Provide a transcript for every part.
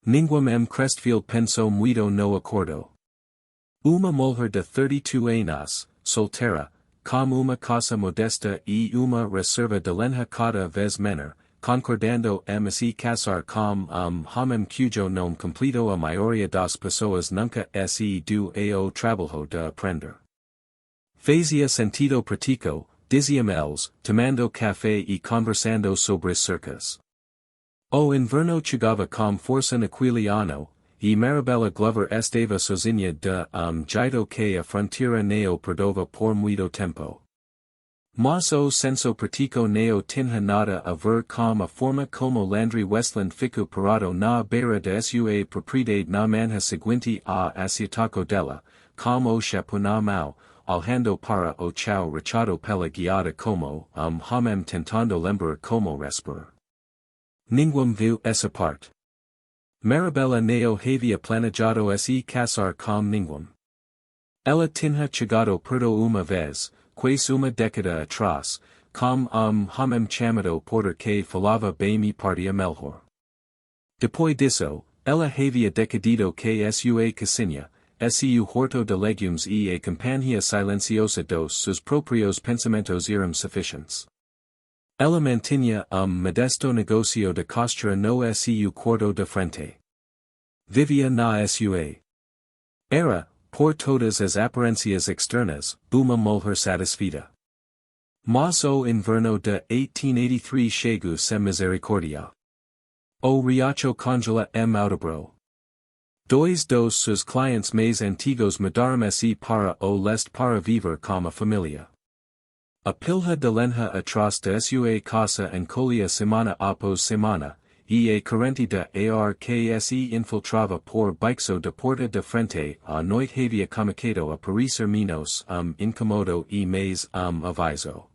Ninguém Crestfield pensou muito no acordo. Uma mulher de 32 anos, solteira, com uma casa modesta e uma reserva de lenha cada vez menor, concordando se casar com homem cujo nome completo a maioria das pessoas nunca se do ao trabalho de aprender. Fazia sentido prático, diziam eles, tomando café e conversando sobre cercas. O inverno chegava com força naquele ano, e Marabella Glover estava sozinha de jeito que a fronteira não perdova por muito tempo. Mas o senso prático não tinha nada a ver com a forma como Landry Westland ficou parado na beira de sua propriedade na manhã seguinte a acertaco dela, com o chapéu na mão, olhando para o chão rachado pela guiada como homem tentando lembrar como respirar. Ninguém viu essa parte. Marabella não havia planejado se casar com ninguém. Ela tinha chegado perto uma vez, quase uma década atrás, com homem chamado Porter que falava bem e partia melhor. Depois disso, ela havia decidido que sua cozinha, seu horto de legumes e a companhia silenciosa dos seus próprios pensamentos eram suficientes. Ela mantinha modesto negócio de costura no seu quarto de frente. Vivia na sua. Era, por todas as aparências externas, uma mulher satisfeita. Mas o inverno de 1883 chegou sem misericórdia. O riacho congela outubro. Dois dos seus clientes mais antigos mudaram-se para o leste para viver com a família. A pilha de lenha atrás de sua casa encolhia semana após semana, e a corrente de ar que se infiltrava por baixo da porta de frente à noite havia começado a parecer menos incômodo e mais aviso.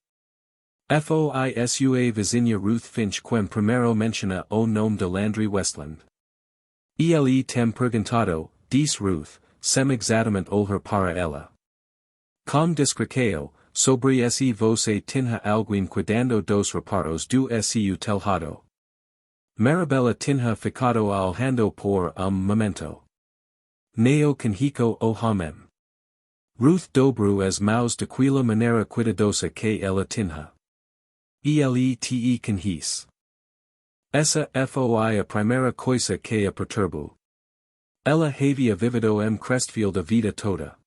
Foi sua vizinha Ruth Finch quem primeiro menciona o nome de Landry Westland. Ele tem perguntado, disse Ruth, sem exatamente olhar para ela. Com descrequeo, sobre se você tinha alguém cuidando dos reparos do seu telhado. Marabella tinha ficado olhando por momento. Neo conhico o homem. Ruth dobrou as mãos daquela maneira cuidadosa que ela tinha. Ele te conhece. Essa foi a primeira coisa que a perturbou. Ela havia vivido Crestfield a vida toda.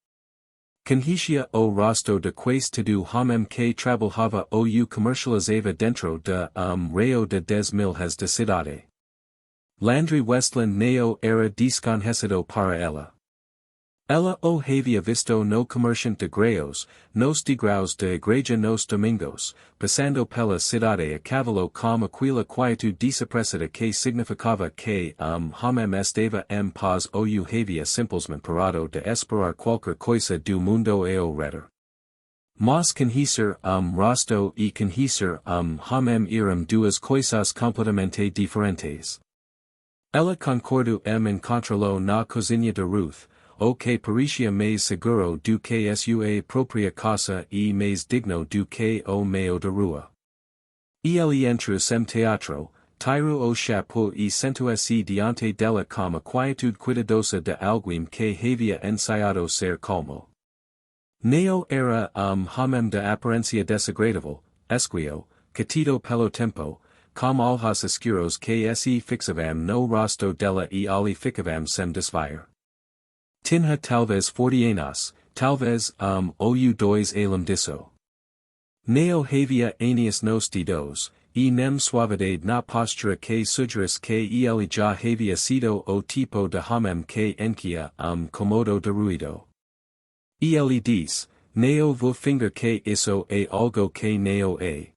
Conhecia o rosto de quase todo homem que trabalhava ou comercializava dentro de raio de 10 milhas de cidade. Landry Westland não era desconhecido para ela. Ela o havia visto no comerciante de grãos, nos degraus de igreja nos domingos, passando pela cidade a cavalo com aquela quietude desapressada que significava que homem estava paz ou havia simplesmente parado de esperar qualquer coisa do mundo ao redor. Mas conhecer rosto e conhecer homem eram duas coisas completamente diferentes. Ela concordou encontrá-lo na cozinha de Ruth, o que parecia mais seguro do que sua própria casa e mais digno do que o meio da rua. Ele entrou sem teatro, tirou o chapéu e sentou-se diante dela com a quietude cuidadosa de alguém que havia ensaiado ser calmo. Neo era homem de aparência desagradável, esquio, catido pelo tempo, com olhos escuros que se fixavam no rosto dela e ali ficavam sem desviar. Tinha talvez 40 anos, talvez ou dois além disso. Neo havia anos nos dedos, e nem suavidade na postura que sugeris que ele já havia sido o tipo de homem que enquia comodo de ruído. Ele diz, Neo vou finger que isso é algo que Neo é.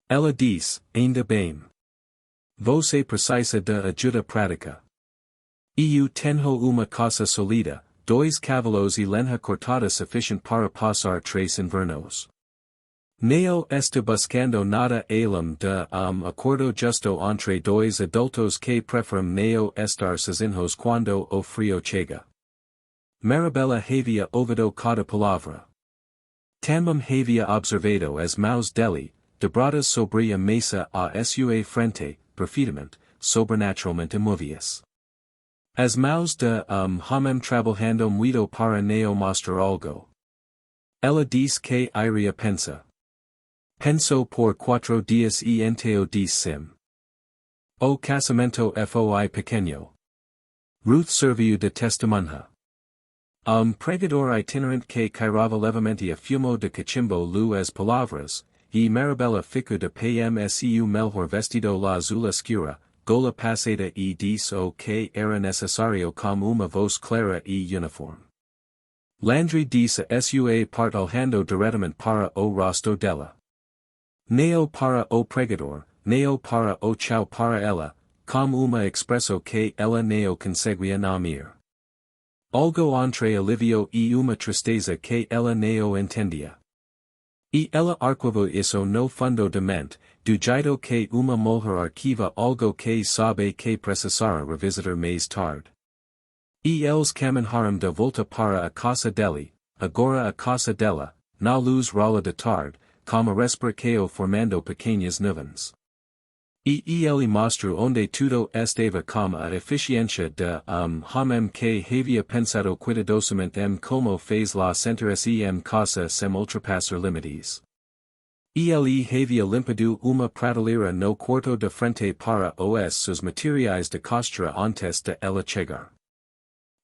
Ela diz, ainda bem. Você precisa de ajuda prática. Eu tenho uma casa sólida, dois cavalos e lenha cortada suficiente para passar 3 invernos. Neo está buscando nada além de acordo justo entre dois adultos que preferem não estar sozinhos quando o frio chega. Marabella havia ouvido cada palavra. Também havia observado as mãos dele, dobradas sobre a mesa à sua frente, perfeitamente, sobrenaturalmente imóveis. As maus de homem trabalhando muito para neo mostrar algo. Ela diz que iria pensa. Pensou por 4 dias e enteo diz sim. O casamento foi pequeno. Ruth serviu de testemunha. Pregador itinerante que cairava levemente a fumo de cachimbo lu as palavras, e Marabella ficou de pmseu melhor vestido la azul escura, gola passada e disse o que era necessário como uma voz clara e uniforme. Landry disse sua parte alhando diretamente para o rosto dela. Neo para o pregador, neo para o chau para ela, como uma expresso que ela neo conseguia namir. Algo entre alivio e uma tristeza que ela neo entendia. E ela arquivou isso no fundo de mente, do jeito que uma mulher arquiva algo que sabe que precisará revisitar mais tarde. E eles caminharam de volta para a casa dele, agora a casa dela, na luz rala de tarde, como respirqueo formando pequenas nuvens. E ele mostrou onde tudo estava como a eficiência de homem que havia pensado cuidadosamente como fez la sentir-se casa sem ultrapassar limites. E ele havia limpado uma prateleira no quarto de frente para os seus materiais de costura antes de ela chegar.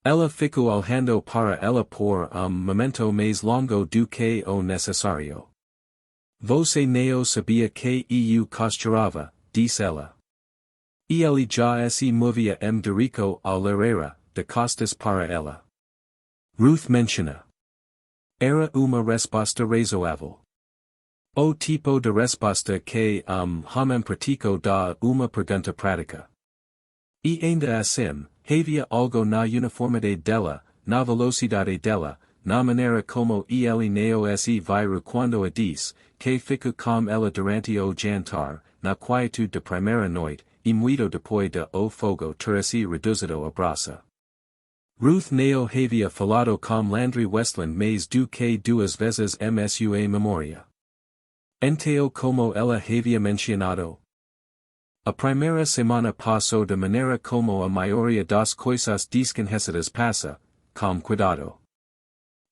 Ela ficou alhando para ela por momento mais longo do que o necessário. Você neo sabia que eu costurava, disse ela. E ele já se movia dirico ao lareira, de costas para ela. Ruth menciona. Era uma resposta razoável. O tipo de resposta que homem praticou da uma pergunta prática. E ainda assim, havia algo na uniformidade dela, na velocidade dela, na maneira como ele neo se vai quando a diz, que ficou com ela durante o jantar, na quietude de primeira noite, e muito depois de o fogo ter-se reduzido a brasa. Ruth neo havia falado com Landry Westland mais do que 2 vezes msua memoria. Enteo como ela havia mencionado. A primeira semana passou de maneira como a maioria das coisas desconhecidas passa, com cuidado.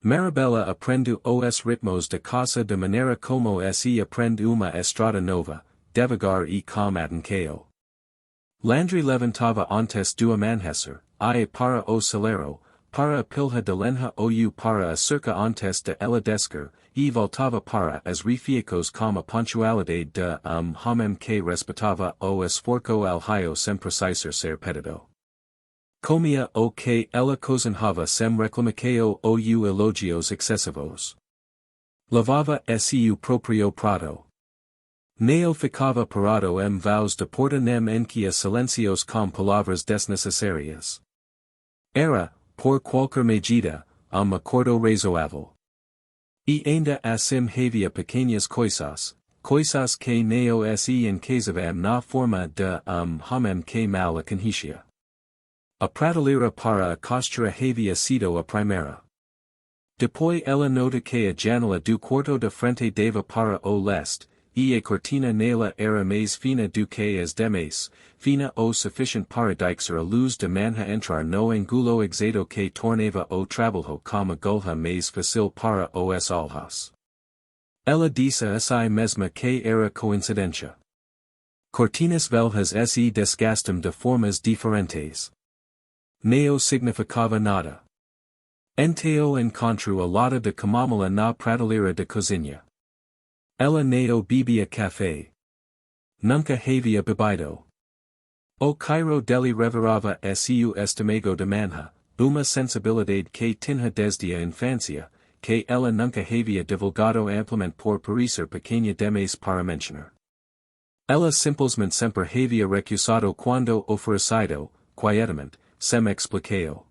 Marabella aprende os ritmos de casa de maneira como se aprende uma estrada nova, devagar e com atenção. Landry levantava antes do amanhecer, ia para o celeiro, para a pilha de lenha ou para a cerca antes de ela descer, e voltava para as refiacos com a pontualidade de homem que respeitava o esforço alheio sem precisar ser pedido. Comia o que ela cozinhava sem reclamação ou elogios excessivos. Lavava seu próprio prato. Neo ficava parado voz de porta nem enquia silencios com palavras desnecessárias. Era, por qualquer medida, acordo razoável. E ainda assim havia pequenas coisas que neo se encaixavam na forma de homem que mal a conhecia. A prateleira para a costura havia sido a primeira. Depois ela nota que a janela do quarto de frente dava para o leste, e a cortina nela era mais fina do que as demais, fina o suficiente para deixar a luz de manhã entrar no ângulo exato que tornava o trabalho como golha mais fácil para os olhos. Ela disse a si mesma que era coincidência. Cortinas velhas se desgastam de formas diferentes. Neo significava nada. Enteo encontro a lata de camomila na prateleira de cozinha. Ela neo bebia café. Nunca havia bebido. O Cairo dele revirava seu estômago de manhã, uma sensibilidade que tinha desde a infância, que ela nunca havia divulgado amplamente por parecer pequena demais para mencionar. Ela simplesmente sempre havia recusado quando oferecido, quietamente, sem explicação.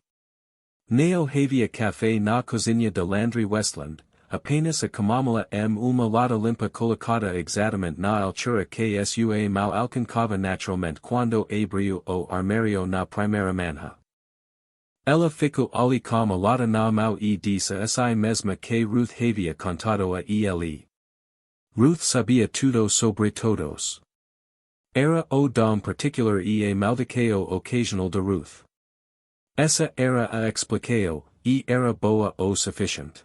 Neo havia café na cozinha de Landry Westland, apenas a camomila uma lata limpa colocada exatamente na altura que sua mal alcançava naturalmente quando abriu o armário na primeira manhã. Ela ficou ali com a lata na mão e disse a si mesma que Ruth havia contado a ele. Ruth sabia tudo sobre todos. Era o dom particular e a maldecao ocasional de Ruth. Essa era a expliqueo, e era boa o sufficient.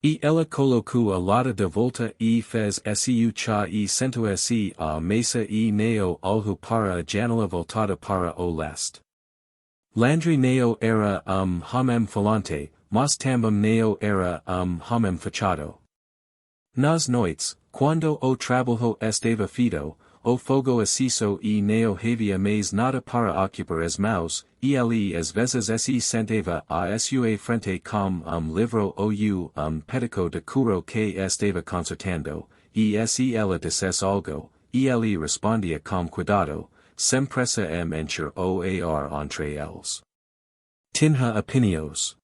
E ela colocou a lata de volta e fez seu chá e sentou-se à mesa e neo olhou para a janela voltada para o leste. Landry neo era homem falante, mas também neo era homem fechado. Nas noites, quando o trabalho estava feito, o fogo aceso e neo havia mais nada para ocupar as mãos, e ali às vezes se sentava a sua frente com livro ou pedico de curo que estava consertando, e se ela dissesse algo, e ele respondia com cuidado, sem pressa encher o ar entre eles. Tinha opiniões.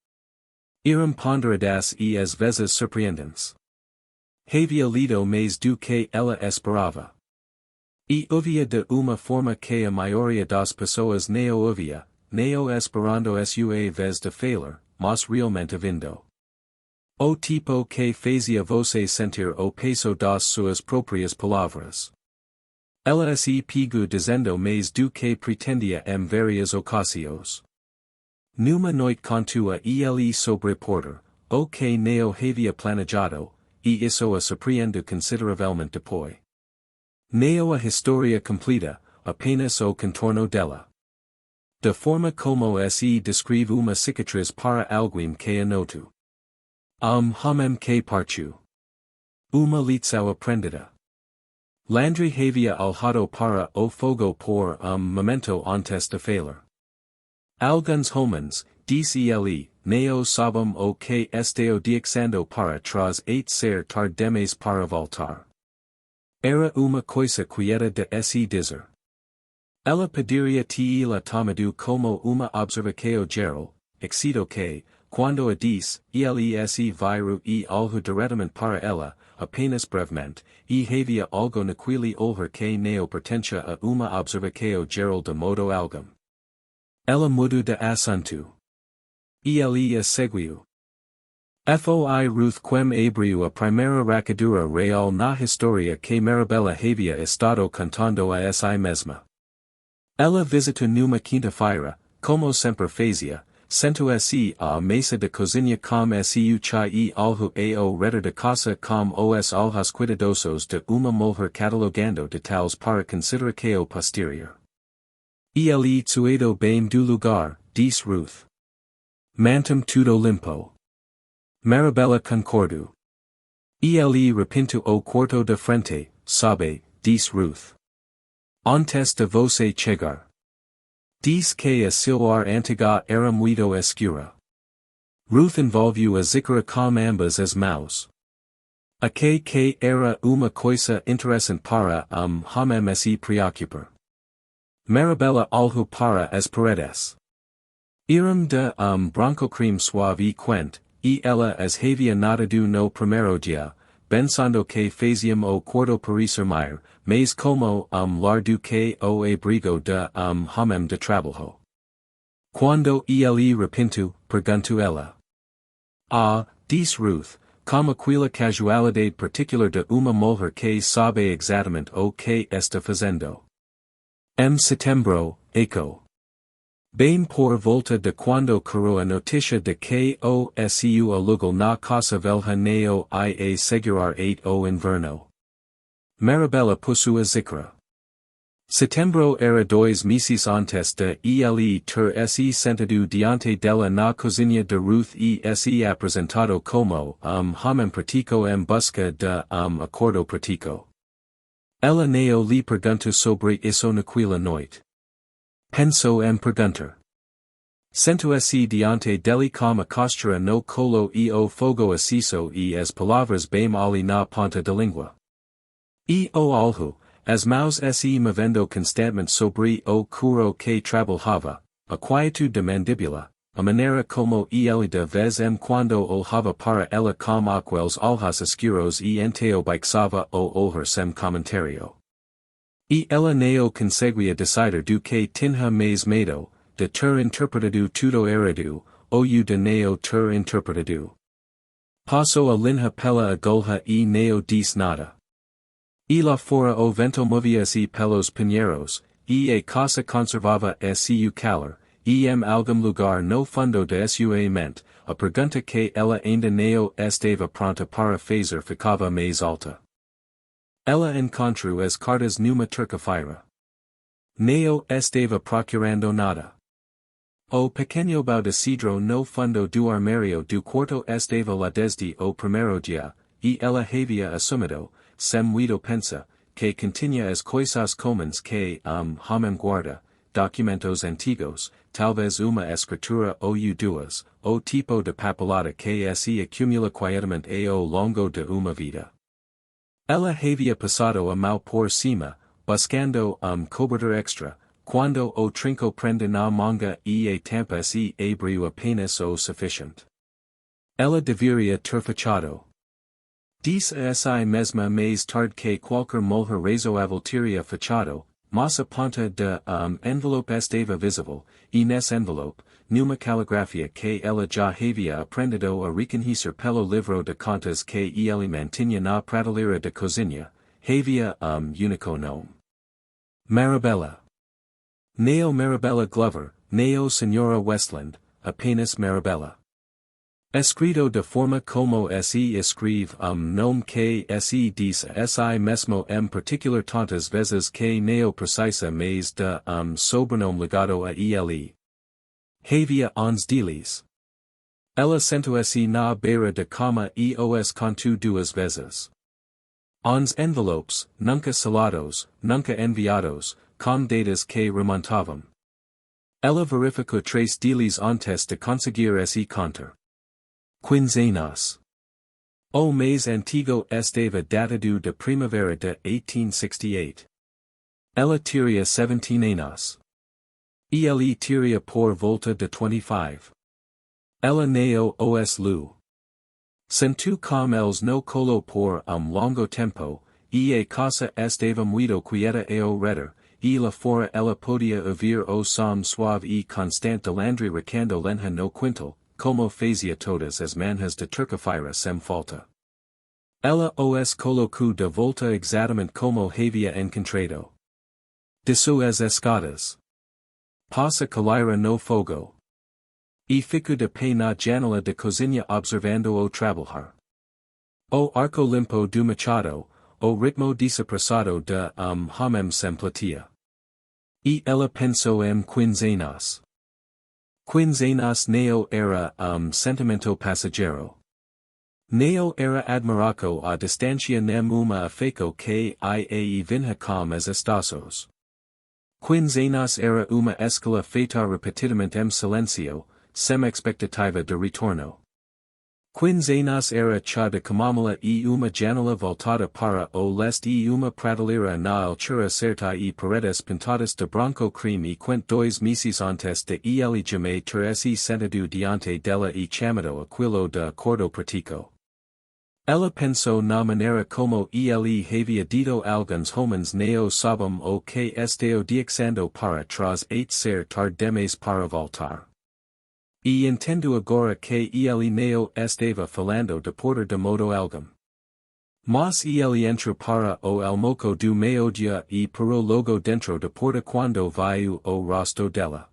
Eram ponderadas e às vezes surpreendentes. Havia lido mais do que ela esperava. E ouvia de uma forma que a maioria das pessoas não ouvia, não esperando sua vez de falar, mas realmente vindo. O tipo que fazia você sentir o peso das suas próprias palavras. Ela se pegou dizendo mais do que pretendia em várias ocasiões. Numa noite contua ele sobre Porter, o que não havia planejado, e isso a surpreendeu consideravelmente depois. Não a história completa, apenas o contorno dela. De forma como se descreve uma cicatriz para alguém que a notou. Homem que partiu. Uma lição aprendida. Landry havia alhado para o fogo por momento antes de falar. Alguns homens, disse ele, não sabem o que estão dizendo para trás et ser tarde demais para voltar. Era uma coisa quieta de se dizer. Ela poderia tê-la tomado como uma observação geral, exceto que, quando a disse, ele se virou e olhou diretamente para ela, apenas brevemente, e havia algo naquele olhar que não pertencia a uma observação geral de modo algum. Ela mudou de assunto. E ele a seguiu. Foi Ruth quem abriu a primeira rachadura real na história que Marabella havia estado contando a si mesma. Ela visitou numa quinta-feira, como sempre fazia, sentou-se à mesa de cozinha com seu chá e olhou ao redor da casa com os olhos cuidadosos de uma mulher catalogando detalhes para consideração posterior. E ele tudo bem do lugar, disse Ruth. Mantum tudo limpo. Marabella concordou. E ele repintou o quarto de frente, sabe, disse Ruth. Antes de você chegar. Diz que a celular antiga era muito escura. Ruth envolveu a zícara com ambas as mãos. A que era uma coisa interessante para homem se preocupar. Marabella olhou para as paredes. Eram de branco creme suave e quente, e ela as havia notado no primeiro dia, pensando que faziam o quarto parecer maior, mas como lar do que o abrigo de homem de trabalho. Quando ele repintou, perguntou ela. Disse Ruth, com aquela casualidade particular de uma mulher que sabe exatamente o que está fazendo. Setembro, eco. Bem por volta de quando caiu a notícia de que o seu aluguel na casa velha não ia segurar o inverno. Marabella puxou a zícara. Setembro era 2 meses antes de ele ter se sentado diante dela na cozinha de Ruth e se apresentado como homem prático em busca de acordo prático. Ela não lhe perguntou sobre isso naquela noite. Pensou em perguntar. Sentou-se diante dele com a costura no colo e o fogo aceso e as palavras bem ali na ponta da língua. E o olho, as mãos se movendo constantemente sobre o couro que trabalhava, a quietude da mandíbula, a maneira como ele de vez em quando olhava para ela com aqueles olhos escuros e então baixava o olhar sem comentário. E ela não conseguia decidir do que tinha mais medo, de ter interpretado tudo errado, ou de não ter interpretado. Passou a linha pela agulha e não disse nada. E lá fora o vento movia-se pelos pinheiros, e a casa conservava seu calor, algum lugar no fundo de sua mente, a pergunta que ela ainda não estava pronta para fazer ficava mais alta. Ela encontrou as cartas numa terça-feira. Não estava procurando nada. O pequeno baldecidro no fundo do armário do quarto estava lá desde o primeiro dia, e ela havia assumido, sem muito pensa, que continha as coisas comuns que homem guarda, documentos antigos, talvez uma escritura ou duas, o tipo de papelada que se acumula quietamente ao longo de uma vida. Ela havia passado a mão por cima, buscando cobertor extra, quando o trinco prende na manga e a tampa se abriu apenas o suficiente. Ela deveria ter fechado. Disse essa mesma mais tarde que qualquer mulher razoável teria fechado, mas a ponta de envelope estava visível, e nesse envelope, numa caligrafia que ela já havia aprendido a reconhecer pelo livro de contas que ele mantinha na prateleira de cozinha, havia único nome. Marabella. Neo Marabella Glover, Neo Senhora Westland, apenas Marabella. Escrito de forma como se escreve nome que se diz si mesmo particular tantas vezes que neo precisa mais de sobrenome ligado a ele. Havia 11 deles. Ela sentou-se na beira da cama e os contou duas vezes. 11 envelopes, nunca selados, nunca enviados, com datas que remontavam. Ela verificou 3 deles antes de conseguir esse contar. Quinzenas. O mês antigo estava datado de primavera de 1868. Ela teria 17 anos. E ele teria por volta de 25. Ela não os lu. Sentiu com eles no colo por longo tempo, e a casa estava muito quieta ao redor, e lá fora ela podia ouvir o som suave e constante de Landry recando lenha no quintal, como fazia todas as manhãs de terça-feira sem falta. Ela os colocou de volta exatamente como havia encontrado. Desceu as escadas. Passa caleira no fogo. E ficou de pé na janela de cozinha observando o trabalhar. O arco limpo do machado, o ritmo desapressado de homem sem platia. E ela pensou quinzenas. Quinzenas não era sentimento passageiro. Não era admiraco a distancia nem uma afeto que ia vinha com as estações. Quinzenas era uma escala feita repetidamente silencio, sem expectativa de retorno. Quinzenas era chá de camomila e uma janela voltada para o leste e uma prateleira na altura certa e paredes pintadas de branco creme e quent 2 meses antes de ele jamais ter sentado diante dela e chamado aquilo de acordo prático. Ela pensou na maneira como ele havia dito alguns homens não sabem o que estão dizendo para trás ser tarde demais para voltar. E entendo agora que ele não estava falando de porter de modo algum. Mas ele entrou para o almoço do meio-dia e parou logo dentro da porta quando viu o rosto dela.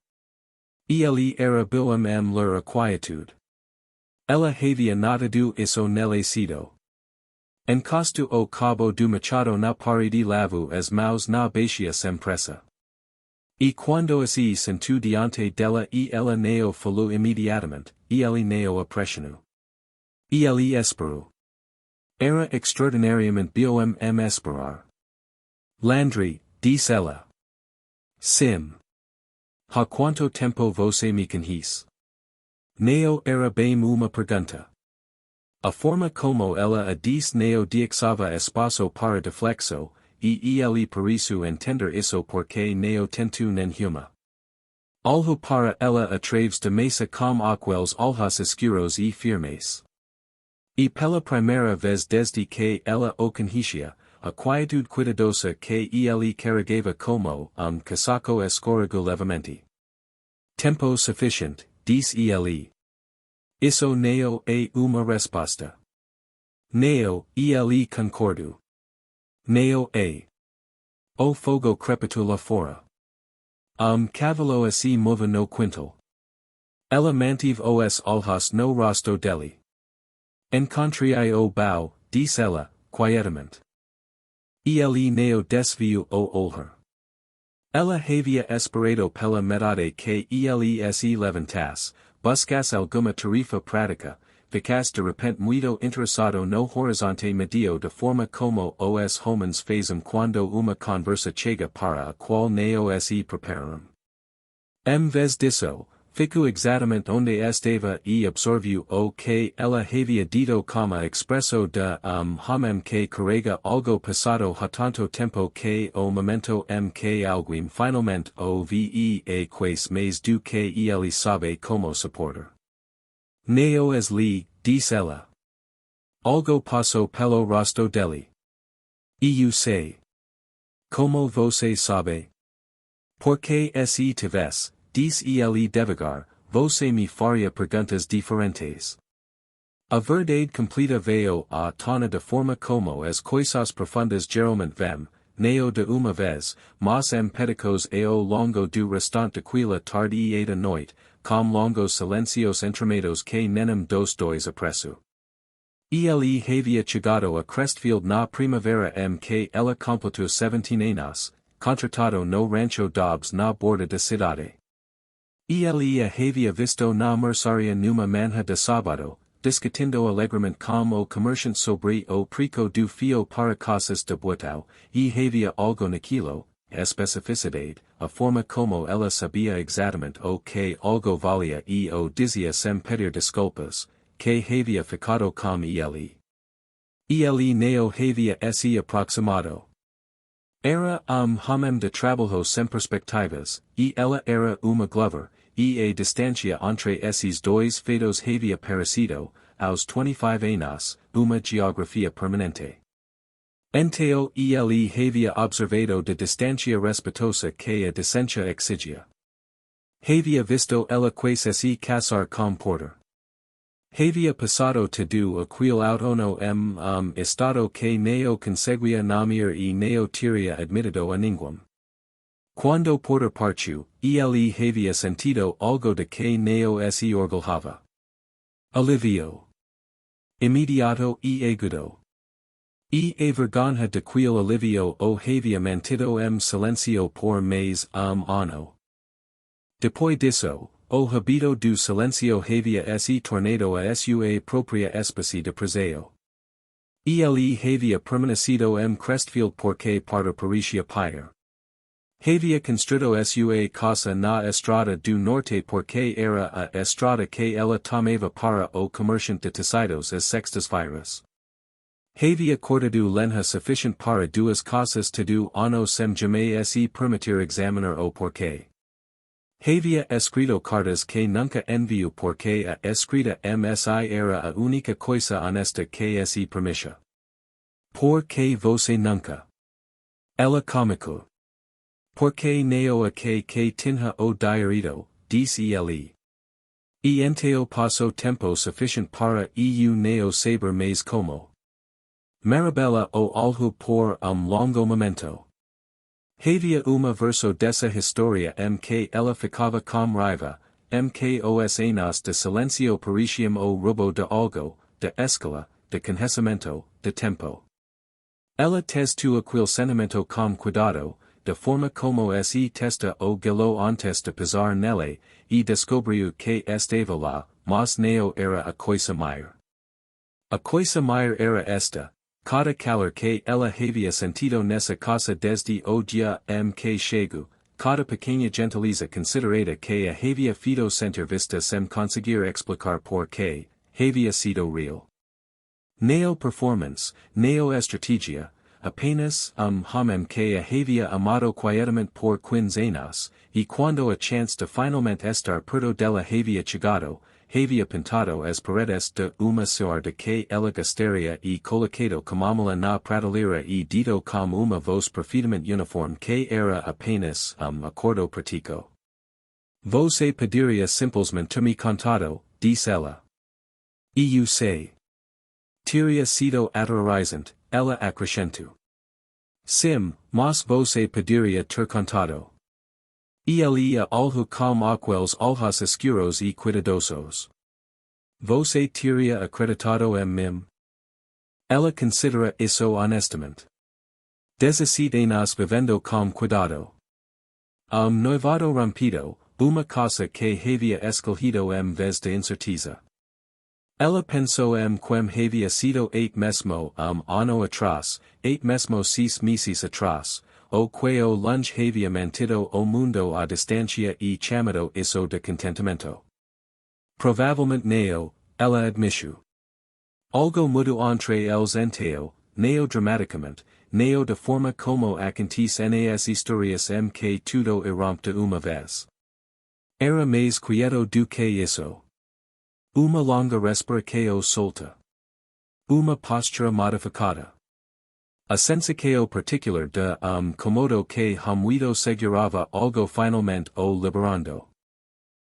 Ele era boa ler a quietude. Ela havia notado isso nele cedo. Encostou o cabo do machado na parede lavo as mãos na baixia sem pressa. E quando se sentou diante dela e ela não falou imediatamente, e ele não a pressionou. E ele esperou. Era extraordinariamente bom esperar. Landry, disse ela. Sim. Há quanto tempo você me conhece? Não era bem uma pergunta. A forma como ela a disse não deixava espaço para deflexo, e ele pareceu entender isso porque não tentou nenhuma. Olhou para ela através de mesa com aqueles olhos escuros e firmes. E pela primeira vez desde que ela o conhecia, a quietude cuidadosa que ele carregava como casaco escorregou levemente. Tempo suficiente, disse ele. Isso não é uma resposta. Não, ele concordou. Não é. O fogo crepitou lá fora. Cavalo se mova no quintal. Ela mantive os olhos no rosto dele. Encontrai o bao, diz ela, quietamente. Ele neo desvio o olhar. Ela havia esperado pela metade que ele se levantasse, buscasse alguma tarefa prática, ficasse de repente muito interessado no horizonte medio de forma como os homens fazem quando uma conversa chega para a qual neo se preparam. Em vez disso, fico exatamente onde estava e absorviu o que ela havia dito como expresso de homem que carrega algo passado há tanto tempo que o momento em que alguém finalmente o ve quais mais do que ele sabe como suportar. Neo es li, diz ela. Algo passou pelo rosto dele. Eu sei. Como você sabe? Porque se tivesse, diz ele devagar, você me faria perguntas diferentes. A verdade completa veio à tona de forma como as coisas profundas geralmente vêm, neo de uma vez, mas empedicos ao longo do restante daquela tarde e da noite, com longos silencios entremeados que nenem dos dois apresso. Ele havia chegado a Crestfield na primavera em que ela completou 17 anos, contratado no rancho Dobbs na borda da cidade. Ele havia visto na mercearia numa manhã de sábado, discutindo alegremente com o comerciante sobre o preço do fio para casas de botão, e havia algo naquilo, a especificidade, a forma como ela sabia exatamente o que algo valia e o dizia sem pedir desculpas, que havia ficado com ele. Ele neo havia se aproximado. Era homem de trabalho sem perspectivas, e ela era uma Glover, e a distância entre esses dois fatos havia parecido, aos 25 anos, uma geografia permanente. Enteo ele havia observado de distância respeitosa que a decência exigia. Havia visto ela quais se casar com Porter. Havia passado tudo aquilo outono em estado que neo conseguia nomear e neo teria admitido a ninguém. Quando Porter partiu, ele havia sentido algo de que neo se orgulhava. Alivio. Imediato e agudo. E a vergonha de quel alivio o havia mantido em silencio por mais ano. Depois disso, o habito do silencio havia se tornado a sua própria espécie de prazer. Ele havia permanecido em Crestfield porque para Parecia Pyre. Havia construído sua casa na estrada do norte porque era a estrada que ela tomava para o comerciante de tecidos as sextas-feiras. Havia cortado lenha suficiente para duas casas todo ano sem jamais se permitir examinar o porquê. Havia escrito cartas que nunca enviou porque a escrita MSI era a única coisa honesta que se permitia. Por que você nunca? Ela comico. Porque neo a que tinha o diarito, disse ele. E enteo passo tempo suficiente para eu neo saber mais como. Marabella o alho por longo momento. Havia uma verso dessa história em que ela ficava com raiva, em que os anos de silencio pareciam o roubo de algo, de escala, de conhecimento, de tempo. Ela testou aquele sentimento com cuidado, de forma como se testa o gelo antes de pisar nele, e descobriu que estava lá, mas neo era a coisa maior. A coisa maior era esta. Cada calor que ela havia sentido nessa casa desde o dia em que chegou, cada pequena gentileza considerada que a havia feito sentir vista sem conseguir explicar por que, havia sido real. Neo performance, neo estratégia, apenas homem que a havia amado quietamente por 15 anos, e quando a chance de finalmente estar perto dela havia chegado, havia pintado as paredes de uma suor de que ela gastaria e colocado comamela na prateleira e dito com uma voz perfeitamente uniforme que era apenas acordo prático. Você pediria simplesmente me contado, disse ela. E eu sei. Teria sido aterrorizante, ela acrescentou. Sim, mas você pediria ter contado. Elia alhu calm aquels alhas escuros e cuidadosos. Você teria acreditado em mim? Ela considera isso honestamente. Desde nas vivendo com cuidado. Noivado rompido, uma cosa que havia escolhido em vez de incerteza. Ela pensou quem havia sido mesmo ano atrás, mesmo 6 meses atrás, o que o lunge havia mantido o mundo à distância e chamado isso de contentamento. Provavelmente não, ela admitiu. Algo mudo entre eles enteo, neo dramaticamente, neo de forma como acontece nas histórias que tudo irrompte uma vez. Era mais quieto do que isso. Uma longa respiração solta. Uma postura modificada. A sensação particular de comodo que Hamwido segurava algo finalmente o liberando.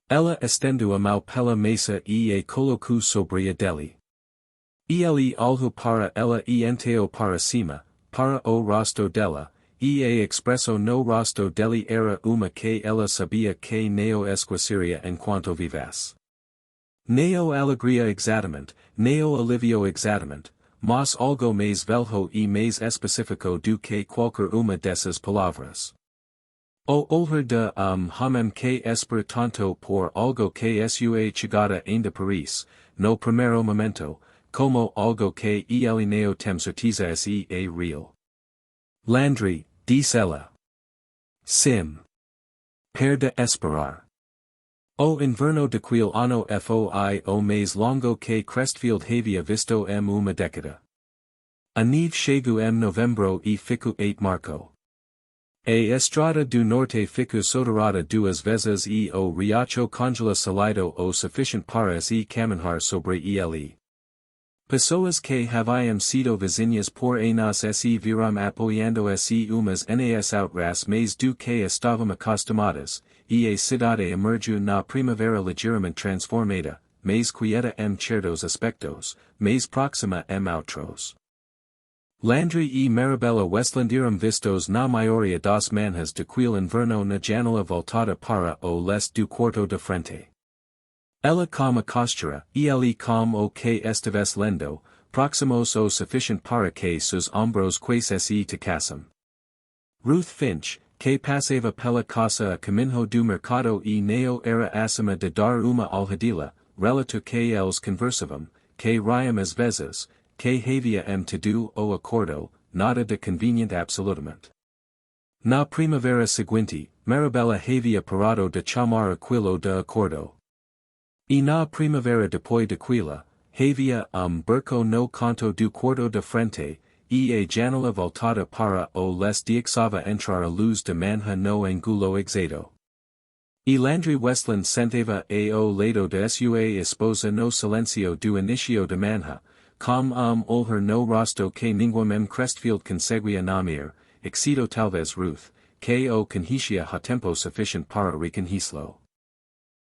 Ela estendeu a mão pela mesa e a colocou sobre a dele. Ele algo para ela e enteo para cima, para o rosto dela, e a expresso no rosto dele era uma que ela sabia que neo esqueceria enquanto vivasse. Neo alegria exatamente, neo alivio exatamente, mas algo mais velho e mais específico do que qualquer uma dessas palavras. O olhar de homem que espera tanto por algo que sua chegada ainda Paris, no primeiro momento, como algo que ele não tem certeza é real. Landry, diz ela. Sim. Perde esperar. O inverno daquele ano foi o mais longo que Crestfield havia visto uma década. A neve chegou novembro e ficou marco. A estrada do norte ficou soterrada 2 vezes e o riacho congela salido o suficiente para se caminhar sobre ele. Pessoas que haviam sido vizinhas por anos se viram apoiando-se umas nas outras mais do que estavam acostumadas, e a cidade emergiu na primavera ligeiramente transformada, mais quieta certos aspectos, mais próxima outros. Landry e Marabella Westland eram vistos na maioria das manhãs daquele inverno na janela voltada para o leste do quarto de frente. Ela com a costura, ele com o que estivesse lendo, próximos o suficiente para que seus ombros quase tocassem. Ruth Finch, que passava pela casa a caminho do mercado e não era acima de dar uma olhadela, relato que eles conversavam, que riam às vezes, que havia tido o acordo, nada de conveniente absolutamente. Na primavera seguinte, Marabella havia parado de chamar aquilo de acordo. E na primavera depois daquela, havia burco no canto do quarto de frente, e a janela voltada para o leste deixava entrar a luz de manhã no ângulo exato. E Landry Westland sentava ao lado de sua esposa no silêncio do início de manhã, com olhar no rosto que ninguém Crestfield conseguia nomear, exceto talvez Ruth, que o conhecia há tempo suficiente para reconhecê-lo.